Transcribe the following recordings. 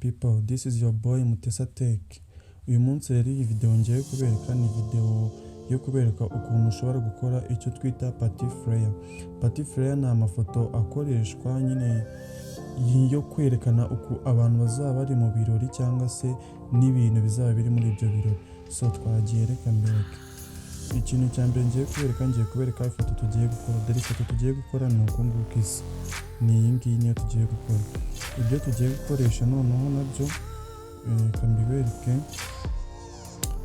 people, this is your boy Mutesa Tech. Uyu munsi rero iyi video ngiye kubereka ni video yo kubereka ukuntu ushobora gukora icyo twita Patyflyer. Patyflyer ni amafoto akoreshwa nyine yo kwerekana uko abantu bazaba bari mu birori cyangwa se n'ibintu bizaba biri muri ibyo birori. So twagiye reka mbereke. Ikintu cya mbere ngiye kubereka ifoto tugiye gukora. Dore ifoto tugiye gukora ni uko nguko isa. Ni iyi ngiyi niyo tugiye gukora. Ibyo tugiye gukoresha noneho nabyo kambibereke.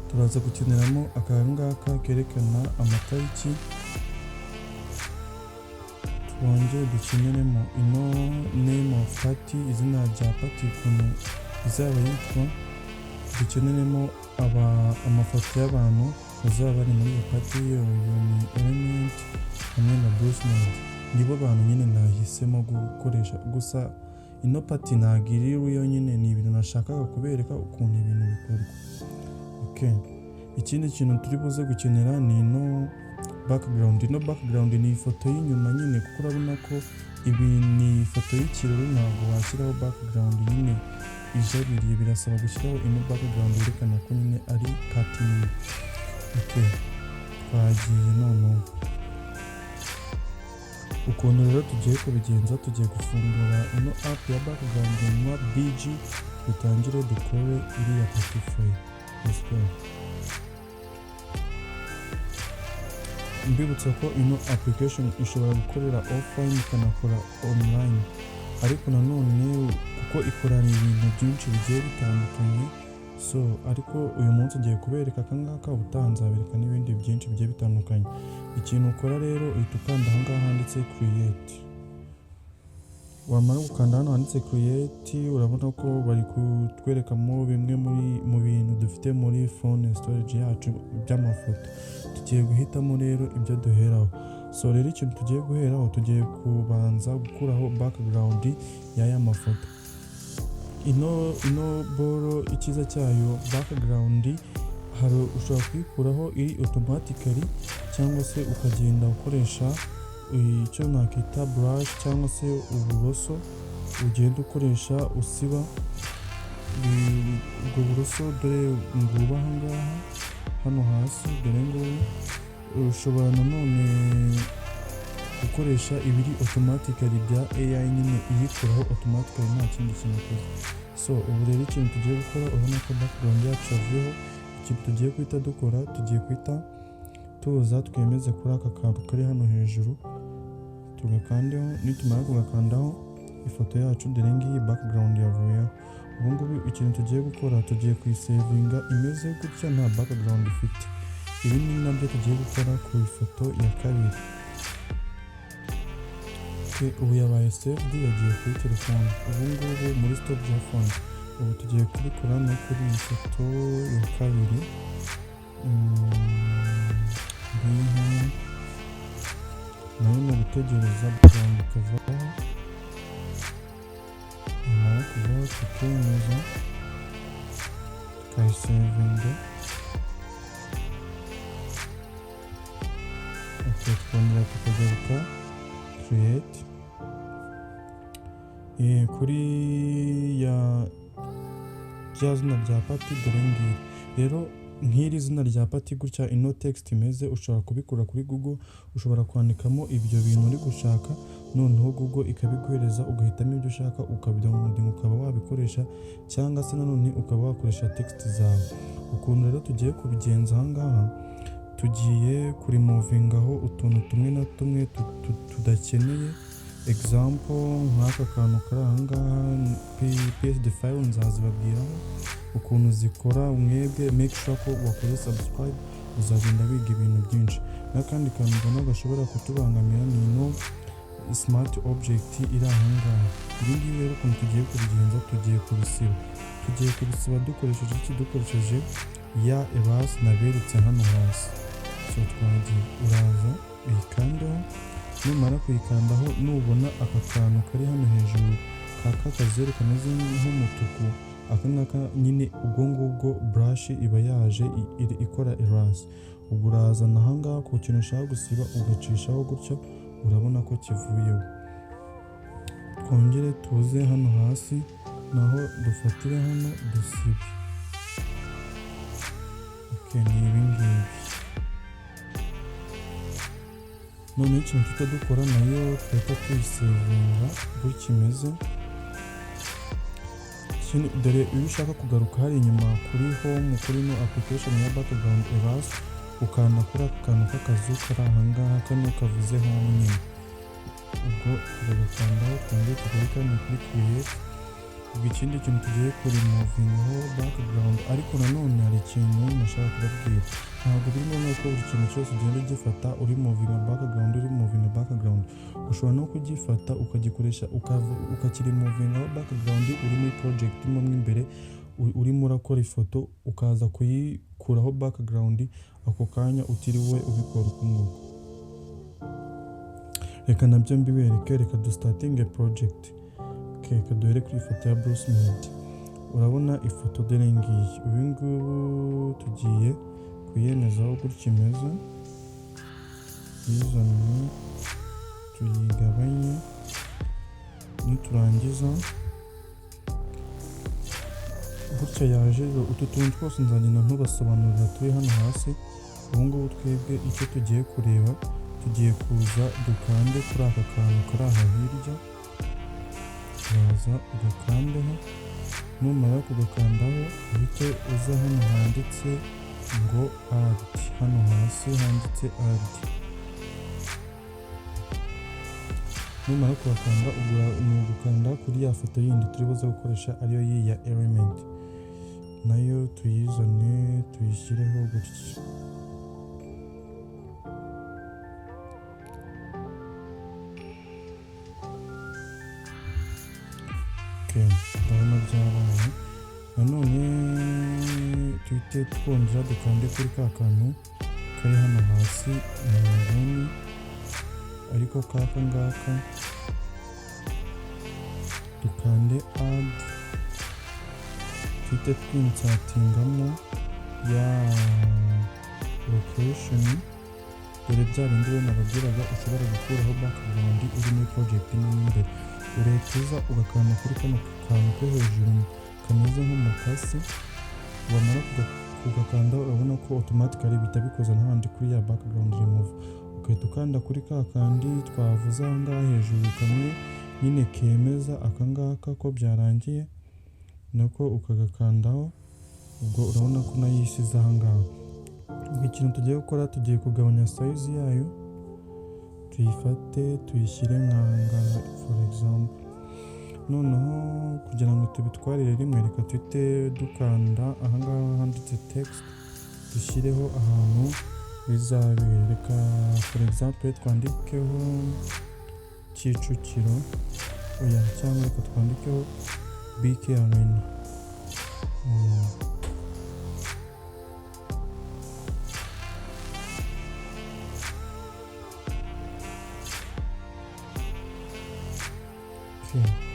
Turaza gukeneramo akangaka kerekana amatariki. Twongere dukeneremo ino name of party, izina rya party ukuntu izaba yitwa. Dukeneremo amafoto y'abantu bazaba bari muri iyo party, iyo ni element hamwe na brochure. Nibo bantu nyine nahisemo gukoresha. Gusa ino party ntabwo iri yonyine, ni ibintu nashakaga kubereka ukuntu ibintu bikorwa. Okay. Ikindi kintu turi buze gukenera ni ino background. Ino background ni ifoto y'inyuma nyine, kuko urabona ko ibi ni ifoto y'ikirori, ntabwo washyiraho background nyine ijabiriye, birasaba gushyiraho ino background yerekana ko nyine ari party nyine. Okay. Twagiye noneho. Ukuntu rero tugiye kubigenza, tugiye gufungura ino app ya background ya BG, dutangire dukore iriya Patyflyer. Let's go. Mbibutsa ko ino application ishobora gukorera offline ikanakora online, ariko nanone kuko ikorana ibintu byinshi bigiye bitandukanye. So ariko uyu munsi ngiye kubereka akangaka, ubutanzabereka n'ibindi byinshi bigiye bitandukanye. Ikintu ukora rero uhita ukanda aha ngaha handitse create. Wamara gukanda hano handitse create, urabona ko bari kutwerekamo bimwe mu bintu dufite muri phone storage yacu by'amafoto. Tugiye guhitamo rero ibyo duheraho. So rero ikintu tugiye guheraho, tugiye kubanza gukuraho background y'aya mafoto. Ino boro ikiza cyayo background hari ushobora kuyikuraho iri automatically, cyangwa se ukagenda ukoresha icyo nakita brush cyangwa se uburoso, ugenda ukoresha usiba ubwo buroso. Dore nguba aha ngaha hano hasi, dore ngubu. Ushobora nanone gukoresha ibiri automatically bya AI nyine iyikuraho automatically nta kindi kintu koze. So ubu rero ikintu tugiye gukora, urabona ko background yacu yavuyeho. Ikintu tugiye kwita dukora, tugiye kwita tuza twemeze kuri aka kantu kari hano hejuru, tugakandeho. Nitumara kugakandaho, ifoto yacu dore ngiyi background yavuyeho. Ubu ngubu ikintu tugiye gukora, tugiye kuyisavinga imeze gutya nta background ifite. Ibi ni nabyo tugiye gukora ku ifoto ya kabiri. Ubu yabaye saved, yagiye kuri telefoni. Ubu ngubu muri stop ya phone. Ubu tugiye kubikora no kuri iyi foto ya kabiri. Nayo ni ugutegereza background ikavaho. Nyamara kuvaho tukemeza, tukayisavinga. Okay, twongera tukagaruka create. Kuri ya zina rya party dore ngiri. Rero nk'iri zina rya party gutya ino text imeze, ushobora kubikura kuri Google, ushobora kwandikamo ibyo bintu uri gushaka, noneho Google ikabiguhereza, ugahitamo ibyo ushaka, ukabidownloading, ukaba wabikoresha, cyangwa se nanone ukaba wakoresha text zawe. Ukuntu rero tugiye kubigenza aha ngaha, tugiye kurimuvingaho utuntu tumwe na tumwe tudakeneye. Example nk'aka kantu kari aha ngaha, PSD file nzazibabwiraho ukuntu zikora. Mwebwe make sure ko wakoze subscribe, uzagenda wiga ibintu byinshi. N'akandi kantu mbona gashobora kutubangamira ni ino smart object iri aha ngaha. Ibi ngibi rero ukuntu tugiye kubigenza, tugiye kubisiba dukoresheje iki? Dukoresheje ya erase naberetse hano hasi. So twagiye, uraza uyikandaho. Numara kuyikandaho, nubona aka kantu kari hano hejuru kaka kazeru kameze nk'umutuku, aka ngaka nyine ubwo ngubwo brush iba yaje ikora erase. Ubwo urazana aha ngaha ku kintu ushaka gusiba, ugacishaho gutyo, urabona ko kivuyeho. Twongere tuze hano hasi naho dufatire hano dusibe. Ni ibingibi. None ikintu tujya dukora nayo twahita tuyisevinga gutya imeze. Dore iyo ushaka kugaruka hari inyuma kuri home kuri no application ya background erase, ukanda kuri aka kantu k'akazu kari ahangaha kano kavuze home nyine, ubwo tugakandaho twongere tugaruka ni kuri create. Ubwo ikindi kintu tugiye kurimuvingaho background, ariko nanone hari ikintu nashaka kubabwira, ntabwo birimo nuko buri kintu cyose ugenda ugifata uri moving background, ushobora no kugifata ukagikoresha ukakirimuvingaho background uri muri project mo imbere urimo urakora ifoto, ukaza kuyikuraho background ako kanya utiriwe ubikora ukunguko. Reka nabyo mbibereke. Reka dustatinge project. Reka duhere kuri ifoto ya Bruce Melody. Urabona ifoto dore ngiyi, ubu ngubu tugiye kuyemezaho gutya imeze, tuyizane tuyigabanye, niturangiza gutya yaje. Utu tuntu twose nzagenda ntubasobanurira turi hano hasi. Ubu ngubu twebwe icyo tugiye kureba, tugiye kuza dukande kuri aka kantu kari aha hirya, uraza ugakandaho, numara kugakandaho uhite uza hano handitse ngo add, hano hasi handitse add. Numara kuhakanda ugukanda kuri ya foto yindi turi buze gukoresha ariyo ya element, nayo tuyizane tuyishyireho gutya. Ndabona byabaye. Nanone tuhite twongera dukande kuri ka kantu kari hano hasi mu nguni, ariko kaka ngaka dukande add, tuhite twinsatingamo ya location. Dore bya bindi we nababwiraga ushobora gukuraho background uri muri project mo imbere, uretiza ugakanda kuri kano kantu ko hejuru kameze nk'umukasi, wamara kugakanda urabona ko automatically bihita bikoza n'ahandi kuri ya background remove. Ukahita ukanda kuri ka kandi twavuze aha ngaha hejuru kamwe nyine kemeza aka ngaka ko byarangiye, nako ukagakandaho. Ubwo urabona ko nayo yisize aha ngaha. Ikintu tugiye gukora, tugiye kugabanya size yayo, tuyifate tuyishyire nk'ahangaha for example. Noneho kugira ngo tubitwarire rimwe, reka tuhite dukanda ahangaha handitse text, dushyireho ahantu bizabera. Reka for example twandikeho Kicukiro, cyangwa reka twandikeho BK Arena.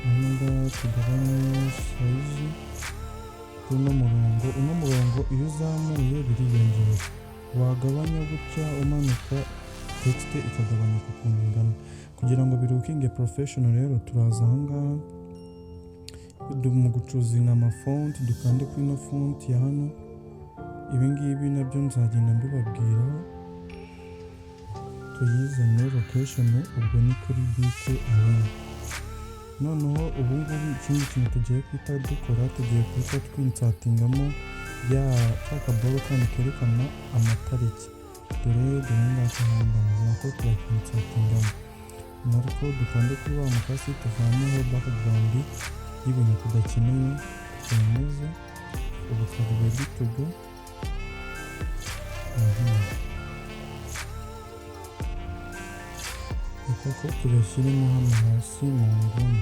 Hano tugabanye size uno murongo iyo uzamuye biriyongera, wagabanya gutya umanuka text ikagabanyuka ku ngano. Kugira ngo birukinge professional rero turaza aha ngaha mu gucuzinga amafonti, dukande kuri ino fonti ya hano. Ibi ngibi nabyo nzagenda mbibabwiraho. Tuyizane location, ubwo ni kuri BK Arena. Noneho ubu ngubu ikindi kintu tugiye kwita dukora, tugiye kwita twinsatingamo ya kaboro kandi kerekana amatariki. Dore ngaka nako turakinsatingamo, nariko dukande kuri wa mukasi tuvaneho background y'ibintu tudakeneye twemeze. Ubu twari ready to go. Reka turashyiremo hano hasi mu nguni.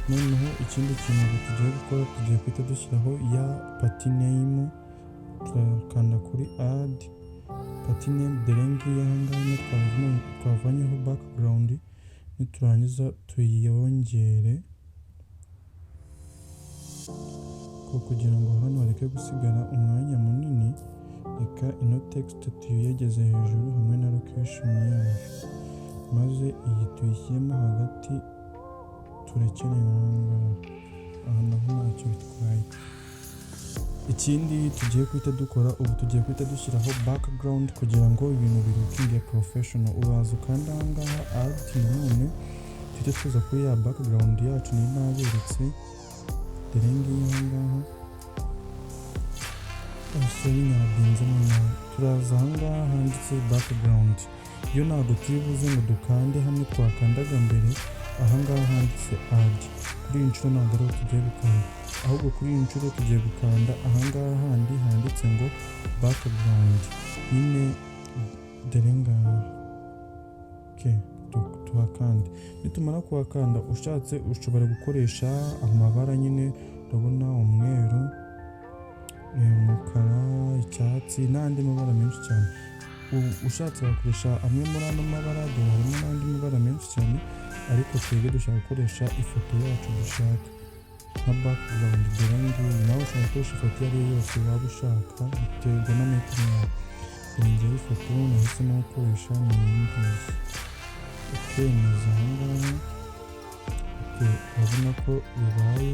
Noneho ikindi kintu tugiye gukora, tugiye kwita dushyiraho ya party name, turakanda kuri add party name. Dore ngiyi ahangaha twavanyeho background, niturangiza tuyongere ko kugira ngo hano hareke gusigara umwanya munini. Reka ino text tuyegeze hejuru hamwe na location yayo, maze iyi tuyishyiremo hagati turekere ahangaha. aha naho ntacyo bitwaye. Ikindi tugiye guhita dukora ubu, tugiye guhita dushyiraho background kugira ngo ibintu birukinge professional. Uraza ukanda aha ngaha add, nanone tujye tuza kuri ya background yacu ni naberetse, dore ngiyi aha ngaha sorry nabinzemo nawe. Turaza aha ngaha handitse background, iyo ntabwo turi buze ngo dukande hamwe twakandaga mbere. Aha ngaha handitse add, kuri iyi nshuro ntabwo ariho tugiye gukanda, ahubwo kuri iyi nshuro tugiye gukanda aha ngaha handi handitse ngo background, nyine dore ngaha. Tuhakande, nitumara kuhakanda ushatse ushobora gukoresha amabara nyine, urabona umweru, umukara, icyatsi n'andi mabara menshi cyane. Ushatse wakoresha amwe muri ano mabara, dore harimo n'andi mabara menshi cyane, ariko twebwe dushaka gukoresha ifoto yacu dushaka nka background. Dore ngiyi nawe ushobora gukoresha ifoto iyo ari yo yose waba ushaka, biterwa na metero yawe. Ngewe ifoto nahisemo gukoresha ni iyi ngiyi. Neza aha ngaha, urabona ko bibaye.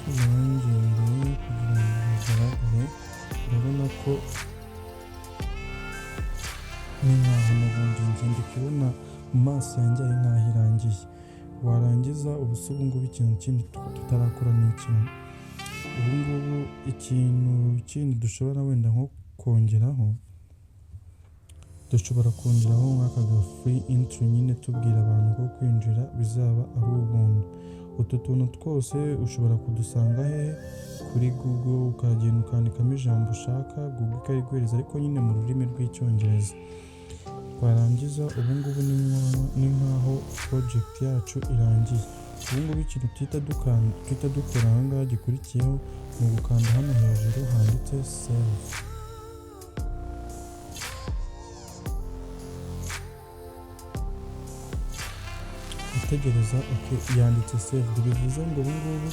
Tubongereye kugira ngo bigaragare, urabona ko ni nkaho n'ubundi ngenda kubona mu maso yanjye ari nkaho irangiye. Warangiza ubu ngubu ikintu kindi tutarakora ni ikintu. Ubu ngubu ikintu kindi dushobora wenda nko kongeraho, dushobora kongeraho nk'aka ga free intro, nyine tubwira abantu ko kwinjira bizaba ari ubuntu. Utu tuntu twose ushobora kudusanga hehe? Kuri Google, ukagenda ukandikamo ijambo ushaka, Google ikayiguhereza ariko nyine mu rurimi rw'icyongereza. Twarangiza ubu ngubu ni nkaho project yacu irangiye. Ubu ngubu ikintu tuhita dukora aha ngaha gikurikiyeho ni ugukanda hano hejuru handitse save. Tegereza yanditse save, bivuze ngo ubu ngubu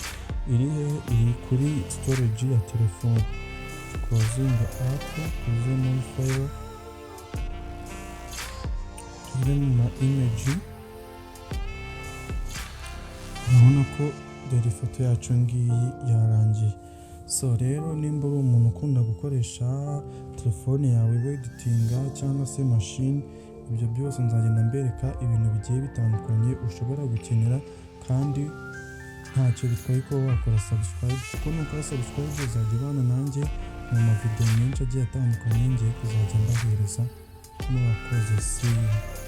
iri hehe? Iri kuri storage ya telefoni. Twazinga app, tuze muri file, tuze mu ma image. Urabona ko dore ifoto yacu ngiyi yarangiye. So rero nimba uri umuntu ukunda gukoresha telefone yawe editinga cyangwa se machine, ibyo byose nzagenda mbereka ibintu bigiye bitandukanye ushobora gukenera, kandi ntacyo bitwaye ko wakora subscribe, kuko nukora subscribe uzajya ubana nanjye mu mavideo menshi agiye atandukanye ngiye kuzajya mbahereza. Murakoze, see you.